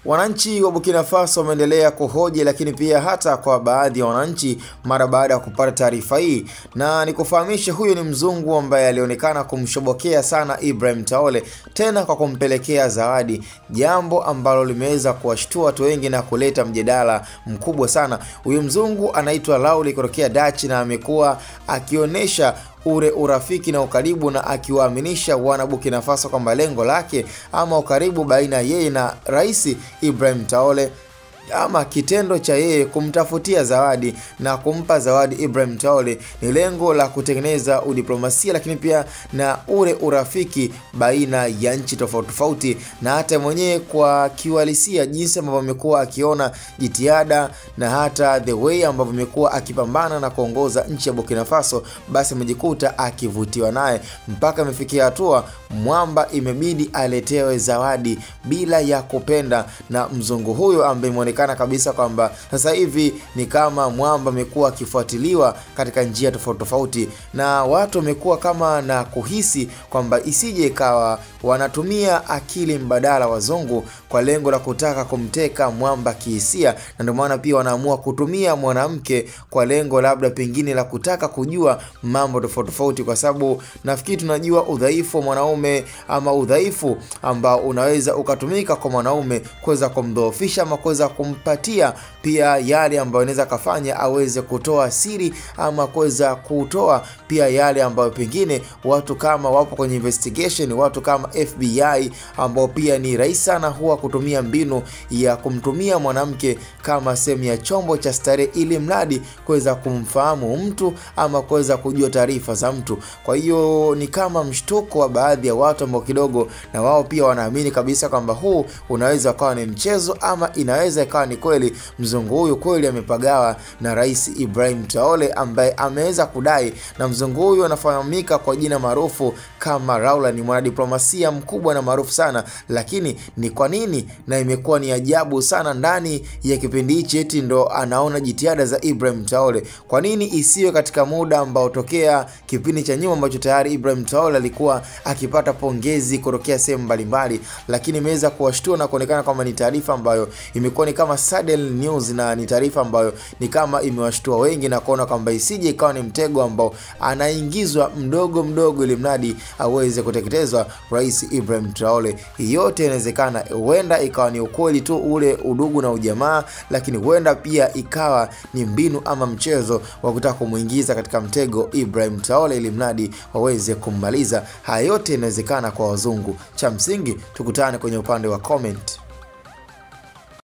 Wananchi wa Burkina Faso wameendelea kuhoji, lakini pia hata kwa baadhi ya wananchi mara baada ya kupata taarifa hii, na nikufahamisha huyu ni mzungu ambaye alionekana kumshobokea sana Ibrahim Traore, tena kwa kumpelekea zawadi, jambo ambalo limeweza kuwashtua watu wengi na kuleta mjadala mkubwa sana. Huyu mzungu anaitwa Lauli kutokea Dutch na amekuwa akionyesha ule urafiki na ukaribu na akiwaaminisha wana Burkina Faso kwamba lengo lake ama ukaribu baina yeye na Rais Ibrahim Traore ama kitendo cha yeye kumtafutia zawadi na kumpa zawadi Ibrahim Traore ni lengo la kutengeneza udiplomasia, lakini pia na ule urafiki baina ya nchi tofauti tofauti. Na hata mwenyewe kwa kiuhalisia jinsi ambavyo amekuwa akiona jitihada na hata the way ambavyo amekuwa akipambana na kuongoza nchi ya Burkina Faso, basi amejikuta akivutiwa naye mpaka amefikia hatua mwamba imebidi aletewe zawadi bila ya kupenda. Na mzungu huyo ambaye kana kabisa kwamba sasa hivi ni kama mwamba amekuwa akifuatiliwa katika njia tofauti tofauti, na watu wamekuwa kama na kuhisi kwamba isije ikawa wanatumia akili mbadala wazungu kwa lengo la kutaka kumteka mwamba kihisia, na ndio maana pia wanaamua kutumia mwanamke kwa lengo labda pengine la kutaka kujua mambo tofauti tofauti, kwa sababu nafikiri tunajua udhaifu wa mwanaume ama udhaifu ambao unaweza ukatumika kwa mwanaume kuweza kumdhoofisha ama kuweza kumpatia pia yale ambayo inaweza kafanya aweze kutoa siri ama kuweza kutoa pia yale ambayo pengine watu kama wapo kwenye investigation, watu kama FBI ambao pia ni rahisi sana huwa kutumia mbinu ya kumtumia mwanamke kama sehemu ya chombo cha starehe ili mradi kuweza kumfahamu mtu ama kuweza kujua taarifa za mtu. Kwa hiyo ni kama mshtuko wa baadhi ya watu ambao kidogo na wao pia wanaamini kabisa kwamba huu unaweza kuwa ni mchezo ama inaweza ikawa ni kweli mzungu huyu kweli amepagawa na Rais Ibrahim Traore ambaye ameweza kudai. Na mzungu huyu anafahamika kwa jina maarufu kama Raula, ni mwanadiplomasia mkubwa na maarufu sana. Lakini ni kwa nini na imekuwa ni ajabu sana ndani ya kipindi hichi eti ndo anaona jitihada za Ibrahim Traore? Kwa nini isiwe katika muda ambao tokea kipindi cha nyuma ambacho tayari Ibrahim Traore alikuwa akipata pongezi kutokea sehemu mbalimbali, lakini imeweza kuwashtua na kuonekana kama ni taarifa ambayo imekuwa ni kama sudden news, na ni taarifa ambayo ni kama imewashtua wengi na kuona kwamba isije ikawa ni mtego ambao anaingizwa mdogo mdogo ili mradi aweze kuteketezwa Rais Ibrahim Traore. Yote inawezekana, huenda ikawa ni ukweli tu ule udugu na ujamaa, lakini huenda pia ikawa ni mbinu ama mchezo wa kutaka kumuingiza katika mtego Ibrahim Traore ili mradi waweze kummaliza. Haya yote inawezekana kwa wazungu. Cha msingi tukutane kwenye upande wa comment.